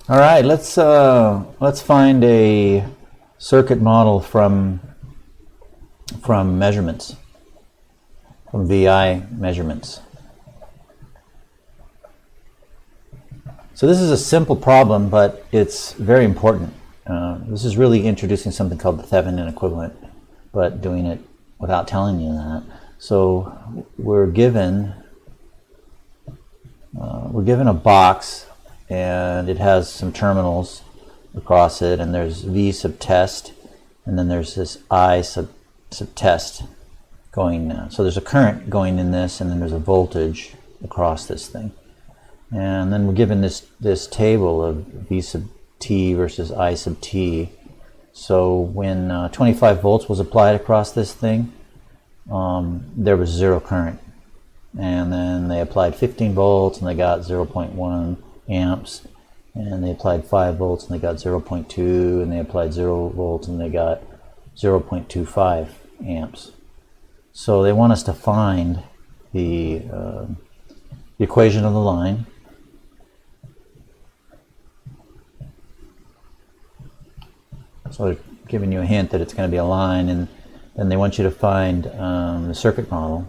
All right, let's find a circuit model from measurements, from VI measurements. So this is a simple problem, but it's very important. This is really introducing something called the Thevenin equivalent, but doing it without telling you that. So we're given a box, and it has some terminals across it, and there's V sub test, and then there's this I sub test going. So there's a current going in this, and then there's a voltage across this thing. And then we're given this table of V sub t versus I sub t. So when 25 volts was applied across this thing, there was zero current. And then they applied 15 volts and they got 0.1 amps. And they applied 5 volts and they got 0.2. And they applied 0 volts and they got 0.25 amps. So they want us to find the equation of the line. So they're giving you a hint that it's going to be a line, and then they want you to find the circuit model.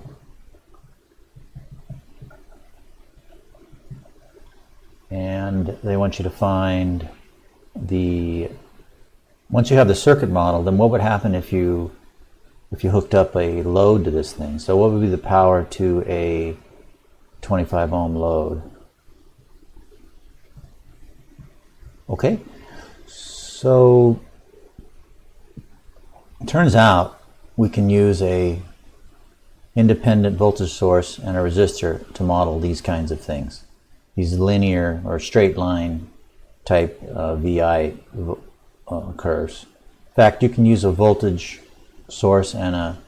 And they want you to find once you have the circuit model, then what would happen if you hooked up a load to this thing? So what would be the power to a 25 ohm load? Okay, so it turns out we can use a independent voltage source and a resistor to model these kinds of things, these linear or straight line type VI curves. In fact, you can use a voltage source and a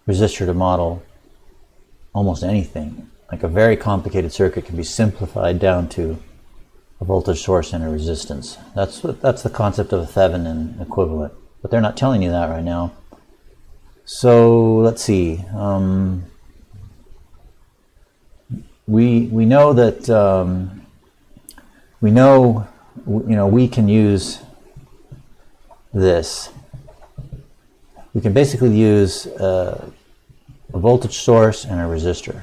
resistor to model almost anything. Like a very complicated circuit can be simplified down to a voltage source and a resistance. That's the concept of a Thevenin equivalent. But they're not telling you that right now. So let's see. We know that we can use this. We can basically use a voltage source and a resistor.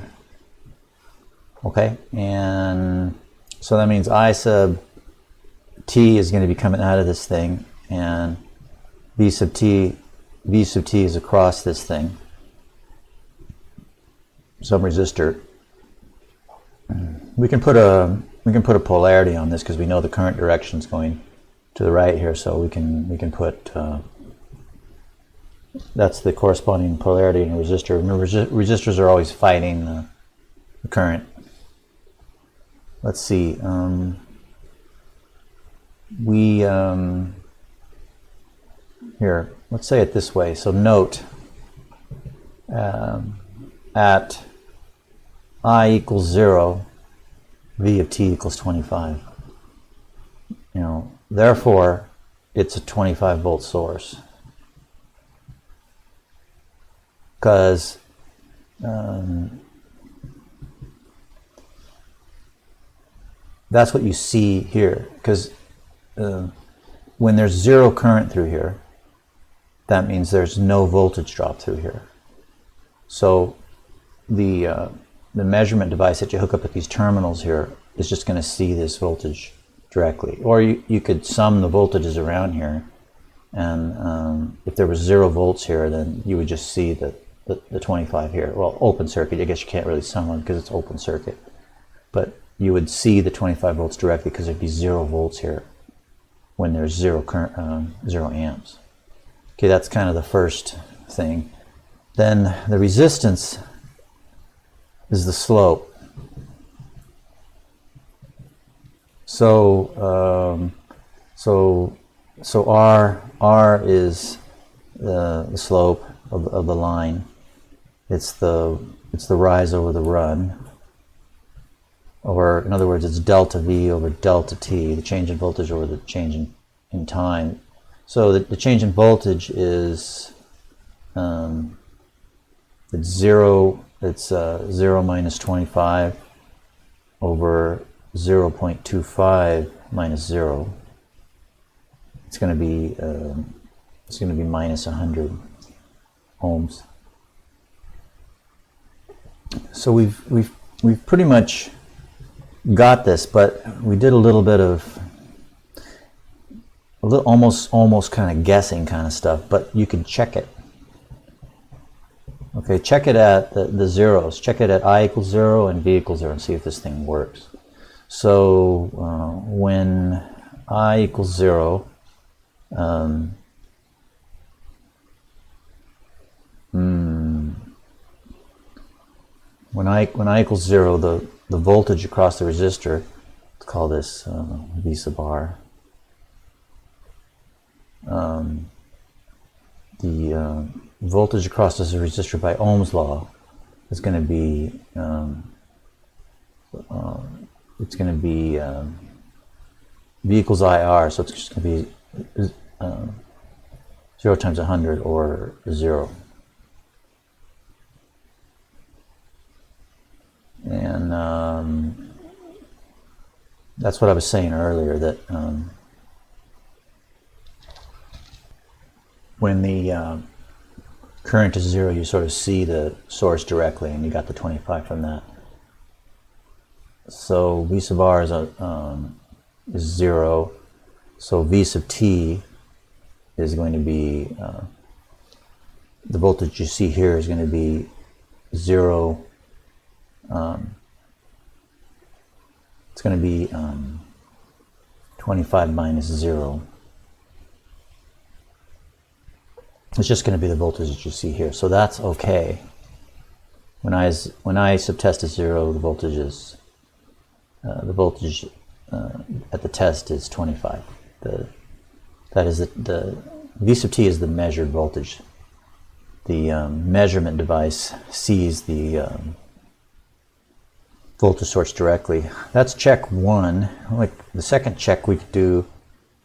Okay, and so that means I sub t is going to be coming out of this thing, and V sub t is across this thing, some resistor. We can put a polarity on this because we know the current direction is going to the right here, so we can put that's the corresponding polarity in a resistor. Remember, resistors are always fighting the current. Let's see. Here, let's say it this way. So note at I equals 0, V of t equals 25. Therefore, it's a 25 volt source. Because that's what you see here. Because when there's zero current through here, that means there's no voltage drop through here. So the measurement device that you hook up at these terminals here is just going to see this voltage directly. Or you could sum the voltages around here, and if there was 0 volts here, then you would just see the 25 here. Well, open circuit, I guess you can't really sum them because it's open circuit. But you would see the 25 volts directly because there'd be 0 volts here when there's 0 current, 0 amps. Okay, that's kind of the first thing. Then the resistance is the slope. So R is the slope of the line. It's the rise over the run. Or in other words, it's delta V over delta T, the change in voltage over the change in time. So the change in voltage is it's 0 minus 25 over 0.25 minus 0. it's going to be minus 100 ohms. So we've pretty much got this, but we did a little bit of almost kind of guessing kind of stuff, but you can check it. Okay, check it at the zeros. Check it at I equals 0 and V equals 0 and see if this thing works. So when I equals 0, when I equals 0, the voltage across the resistor, let's call this V sub R. The voltage across this resistor by Ohm's law is going to be V equals IR, so it's just going to be 0 times 100 or 0. And that's what I was saying earlier, that when the current is 0, you sort of see the source directly, and you got the 25 from that. So V sub R is 0, so V sub T is going to be, the voltage you see here is going to be 0, it's going to be 25 minus 0. It's just going to be the voltage that you see here, so that's okay. When I sub test is 0, the voltage is at the test is 25. That is the V sub T is the measured voltage. The measurement device sees the voltage source directly. That's check 1. Like the second check we could do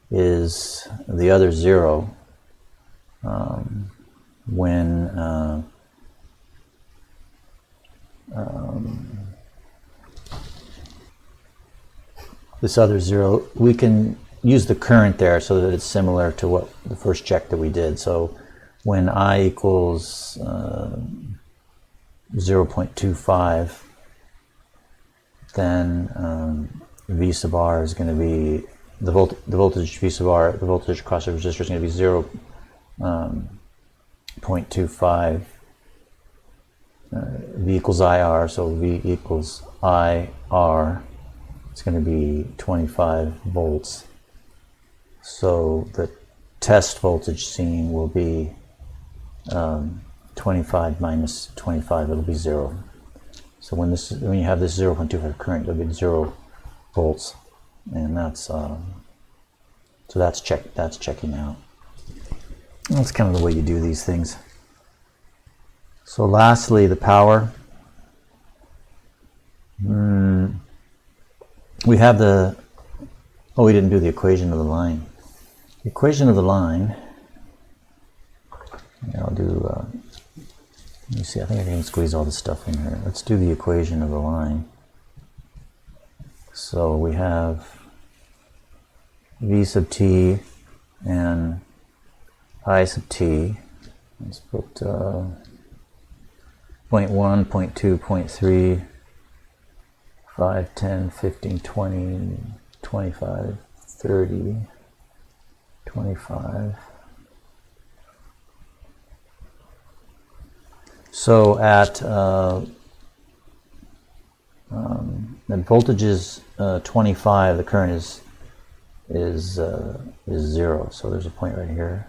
is the other 0. When this other 0, we can use the current there so that it's similar to what the first check that we did. So when I equals 0.25, then V sub R is going to be the voltage V sub R, the voltage across the resistor is going to be 0.25. V equals IR, so V equals IR. It's going to be 25 volts. So the test voltage seen will be 25 minus 25. It'll be 0. So when you have this 0.25 current, it'll be 0 volts, and that's so that's checking out. That's kind of the way you do these things. So lastly, the power. We have we didn't do the equation of the line. The equation of the line, I'll do, let me see, I think I can squeeze all this stuff in here. Let's do the equation of the line. So we have V sub T and I sub T. Let's put 0.1, 0.2, 0.3, 5, 10, 15, 20, 25, 30, 25. So at the voltage is 25, the current is 0. So there's a point right here.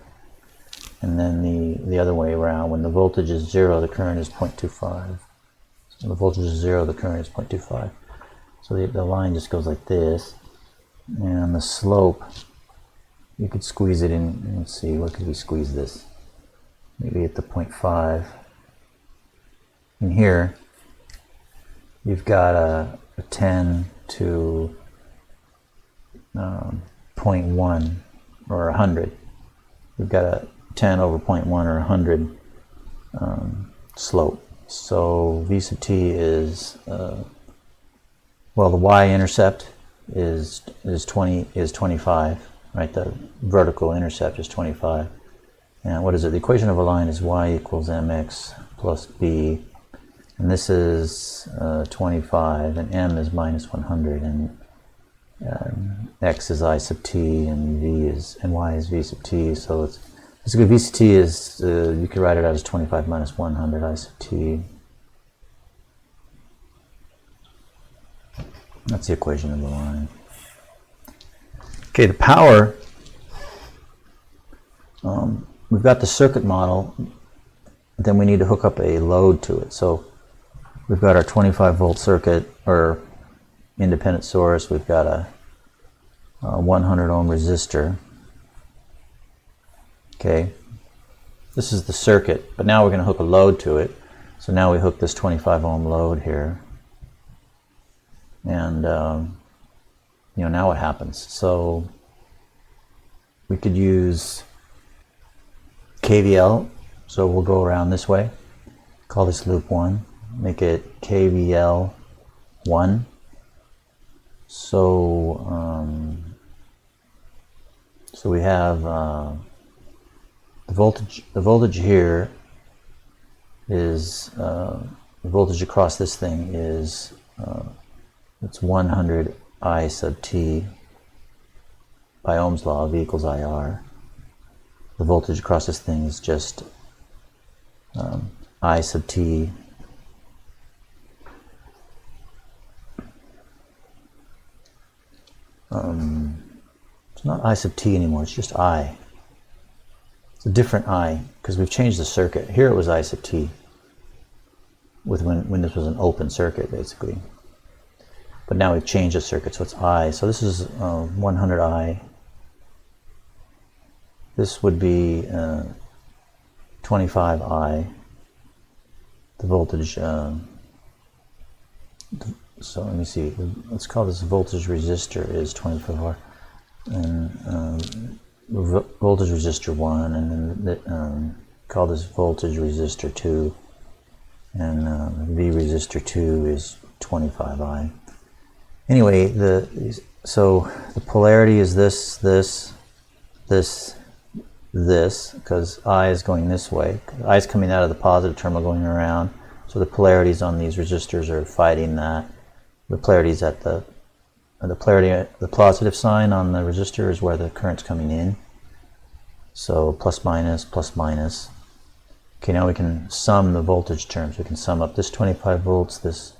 And then the other way around, when the voltage is 0, the current is 0.25. So the voltage is 0, the current is 0.25. So the line just goes like this. And the slope, you could squeeze it in. Let's see, where could we squeeze this? Maybe at the 0.5. And here, you've got a 10 to 0.1 or 100. You've got a 10 over 0.1 or 100 slope. So V sub T is, well, the y-intercept is 25. right? The vertical intercept is 25. And what is it? The equation of a line is y equals mx plus b. And this is 25, and m is minus 100, and x is I sub t, and y is v sub t. So it's basically v sub t is, you could write it out as 25 minus 100 I sub t. That's the equation of the line. Okay, the power, we've got the circuit model, then we need to hook up a load to it. So we've got our 25 volt circuit, or independent source. We've got a 100 ohm resistor. Okay, this is the circuit, but now we're going to hook a load to it. So now we hook this 25 ohm load here. And you know, now what happens? So we could use KVL. So we'll go around this way. Call this loop 1. Make it KVL 1. So so we have the voltage here is the voltage across this thing is it's 100 I sub t by Ohm's law, V equals IR. The voltage across this thing is just I sub t it's not I sub t anymore, it's just I. It's a different I, because we've changed the circuit. Here it was I sub t with when this was an open circuit, basically. But now we've changed the circuit, so it's I. So this is 100 I. This would be 25 I. The voltage, so let me see, let's call this voltage resistor is 24, and voltage resistor 1, and then call this voltage resistor 2, and V resistor 2 is 25 I. Anyway, so the polarity is this, because I is going this way. I is coming out of the positive terminal going around, so the polarities on these resistors are fighting that. The polarities at the positive sign on the resistor is where the current's coming in. So plus minus, plus minus. Okay, now we can sum the voltage terms. We can sum up this 25 volts, this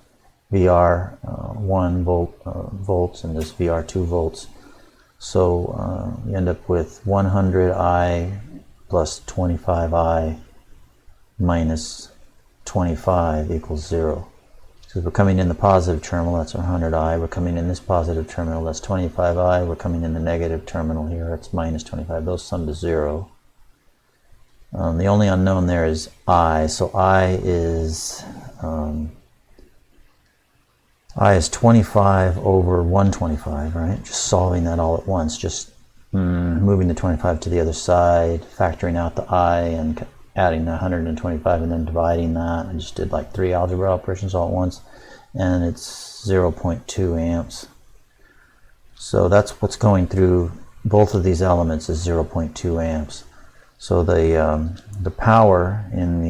VR 1 volts, and this VR 2 volts. So you end up with 100 I plus 25 I minus 25 equals 0. So we're coming in the positive terminal, that's 100 I. We're coming in this positive terminal, that's 25 I. We're coming in the negative terminal here, it's minus 25. Those sum to 0. The only unknown there is I. So I is 25 over 125, right? Just solving that all at once, just moving the 25 to the other side, factoring out the I, and adding the 125, and then dividing that. I just did like 3 algebra operations all at once, and it's 0.2 amps. So that's what's going through both of these elements is 0.2 amps. So the power in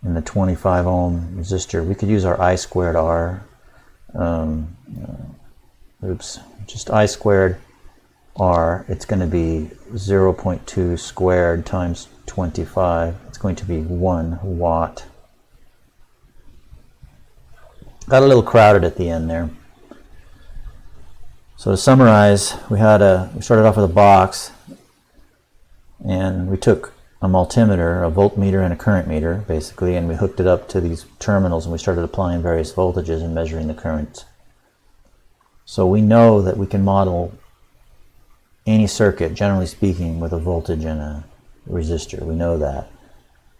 the 25 ohm resistor, we could use our I squared R, just I squared R, it's going to be 0.2 squared times 25, it's going to be 1 watt. Got a little crowded at the end there. So to summarize, we started off with a box, and we took a multimeter, a voltmeter and a current meter, basically, and we hooked it up to these terminals, and we started applying various voltages and measuring the current. So we know that we can model any circuit, generally speaking, with a voltage and a resistor. We know that.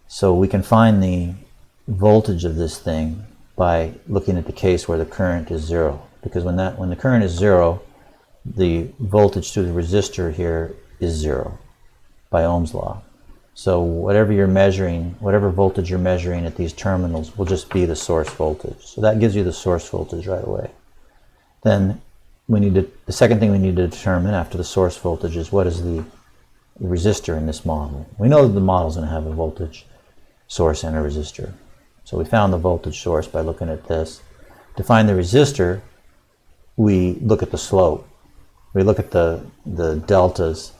So we can find the voltage of this thing by looking at the case where the current is 0. Because when the current is 0, the voltage through the resistor here is 0 by Ohm's law. So whatever you're measuring, whatever voltage you're measuring at these terminals will just be the source voltage. So that gives you the source voltage right away. Then the second thing we need to determine after the source voltage is what is the resistor in this model. We know that the model is going to have a voltage source and a resistor. So we found the voltage source by looking at this. To find the resistor, we look at the slope. We look at the deltas,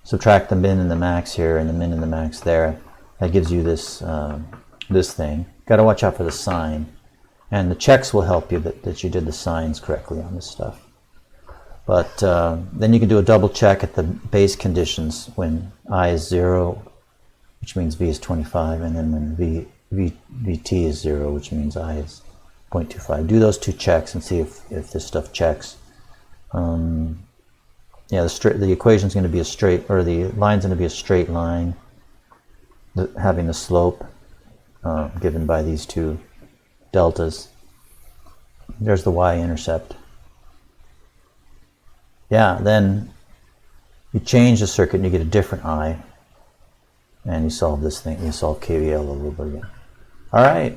subtract the min and the max here and the min and the max there. That gives you this this thing. Got to watch out for the sign. And the checks will help you that you did the signs correctly on this stuff. But then you can do a double check at the base conditions when I is 0, which means V is 25, and then when Vt is 0, which means I is 0.25. Do those two checks and see if this stuff checks. Yeah, the equation is going to be a straight, or the line's going to be a straight line, having the slope given by these two deltas. There's the y-intercept. Yeah, then you change the circuit and you get a different I, and you solve this thing. You solve KVL all over again. All right.